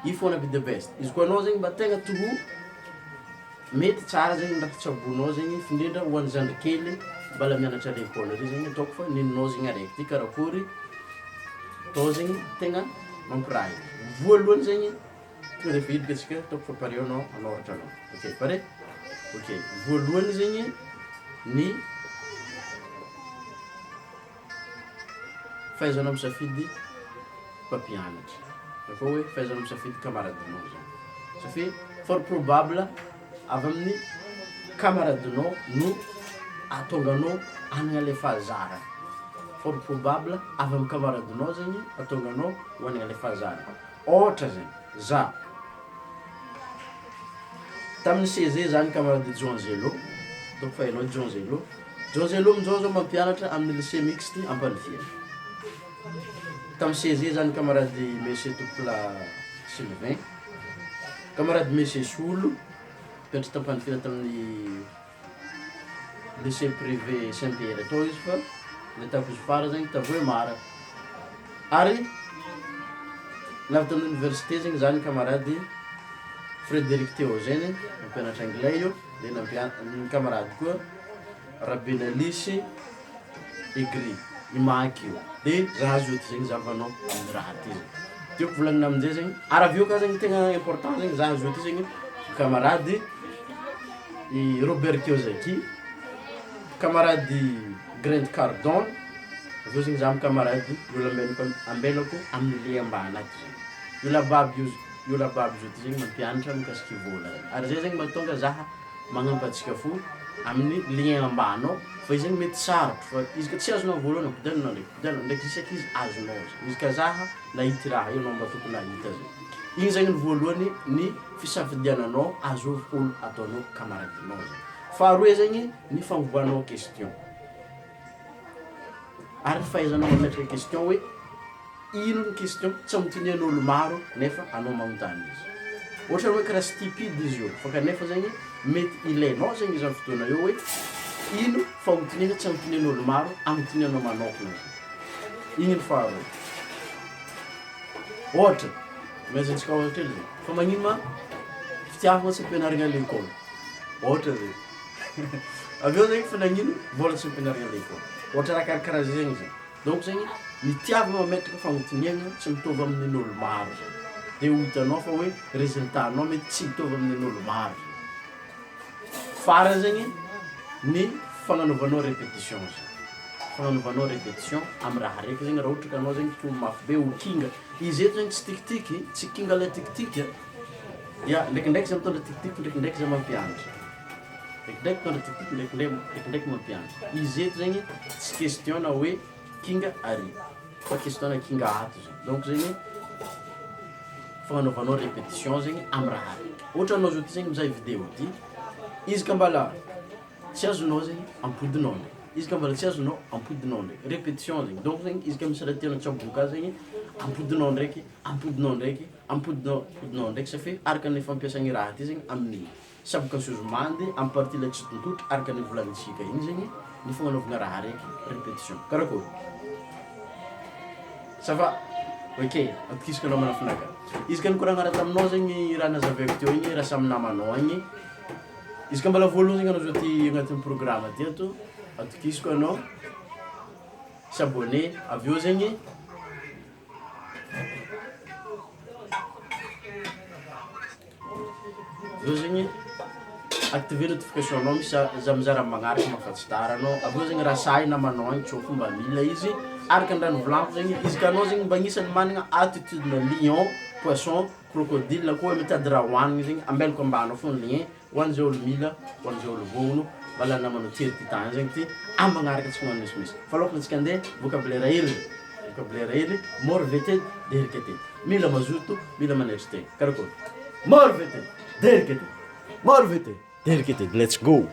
io foana be the best. Izy koa anao zegny mba tegna toho mety tsara zegny ndraha tsabonao zegny findrindra ho an'ny zandrikely mbala mianatra lekôly reo zegny ataoko fa ninonao zegny araiky ty karakory atao zegny tegna mampiray. Voalohany zegny tonga de efa hidika antsika ataoko fa pare anao anoratra anao. Ok pare? Ok voalohany zegny ny fahaizanao misafidy mpampianatra. Fa hoe fahaizanao misafidy camaradinao zany. Satria fort probable avy amin'ny camaradinao no atonganao hanagna le fahazara. Fort probable avy amin'ny camaradinao zegny atonganao hanagna le fahazara. Ohatra zegny za tamin'ny CG zany camarade Jonzelo, donc fa hainao Jonzelo. Jonzelo amin'izao zao mampianatra amin'ny lycée mixte Ampanifia. Tamin'ny CG zany camarade Monsieur Topola Sylvain, camarade Monsieur Solo, mpianatra tampanifia tamin'ny lycée privé Saint-Pierre atao izy fa nataoko izy fara zegny Tavoe Mara. Ary navy tamin'ny université zegny zany camarade Frédéric Théogène, mampianatra anglais io, de ny camarade koa Rabenalisy Egri, imaky io. De za azo eto zegny zavanao amin'ny raha ty zegny. Tiako volagnina amin'izay zegny, ary avy eo ka zegny tegna important zegny za azo eto zegny camarade i Robert Kiyosaki, camarade Grant Cardone, avy eo zegny za amin'ny camarade io ambelako amin'ny le ambany aty zegny. Io lababy zao ty zegny mampianatra mikasiky vola. Ary zay zegny mahatonga zaha magnampy antsika fo amin'ny lien ambanao fa izy zegny mety sarotro fa izy ka tsy azonao voalohany ampidianao ndraiky isaky izy azonao zegny. Izy ka zaha nahity raha io anao mba tokony nahita zegny. Igny zegny ny voalohany ny fisafidiananao azo olo ataonao camaradinao zegny. Faharoa zegny ny fagnovoanao question. Ary fahaizanao mametraka question hoe ino ny question tsy amotinian'olo maro nefa anao magnontany izy. Ohatra hoe karaha stupide izy io fa kanefa zegny mety ilainao zegny izy amin'ny fotoana eo hoe ino fagnontaniana tsy amotinian'olo maro amotinianao manokana zegny. Igny ny faharoa. Ohatra maizantsika ohatra zegny fa magnino ma fitiavana tsy ampianarigna à l'école. Ohatra zegny. Avy eo zegny fa nagnino mbola tsy ampianarigna à l'école. Ohatra raha karakaraha zegny zegny. Donc zegny ny tiavana mametraka fagnontaniana tsy mitovy amin'olo maro zegny. De ho hitanao fa hoe résultat-nao mety tsy mitovy amin'olo maro. Farany zegny ny fagnanovanao répétition zegny. Fagnanovanao répétition amin'ny raha raiky zegny raha ohatra ka anao zegny to mafy be ho kinga. Izy eto zegny tsy tikitiky, tsy kinga le tikitiky. Ya ndraikindraiky za mitondra tikitiky, ndraikindraiky za mampianatra. Ndraikindraiky mitondra tikitiky, ndraikindraiky mampianatra. Izy eto zegny tsy question na hoe kinga ary fa question na kinga ato zegny. Donc zegny fagnanovanao répétition zegny amin'ny raha raiky. Ohatra anao zao ty zegny mizaha vidéo ty, izy ka mbala tsy azonao zegny ampodinao ndraiky. Izy ka mbala tsy azonao ampodinao ndraiky. Répétition zegny. Donc zegny izy ka misy raha tianao tsaboaka zegny ampodinao ndraiky, ampodinao ndraiky, ampodinao ndraiky satria araka ny fampiasagny raha ty zegny amin'ny saboka sozomandy amin'ny partie le tsy tontotro araka ny volagnintsika igny zegny ny fagnanaovana raha raiky répétition. Karakôry? Ça va? Ok, atokisaka anao manafinaka. Izy ka nikoragna taminao zegny raha nazavaiko teo igny raha samy namanao igny. Izy ka mbala voalohany zegny anao zao ty agnatin'ny programme ty ato, atokisako anao s'abonner, avy eo zegny activer notification anao misy za mizara magnaraka mafatsitara anao. Avy eo zegny raha sahy namanao igny tsao fomba mila izy araka ny raha novolagnico zegny. Izy ka anao zegny mba agnisan'ny managna attitude na lion, poisson, crocodile na koa mitady raha hohanigny zegny ambelako ambanao fô ny lien ho an'izay olo mila, ho an'izay olo vono mbala namanao tery ty tany zegny ty amagnaraka tsy magnano misimisy. Fa alôhaka antsika andeha vocabulaire hely. Vocabulaire hely, mora vetedy, deriketedy. Mila mazoto, mila maneritsiteny. Karakôry? Mora vetedy, deriketedy. Mora vetedy, deriketedy. Let's go!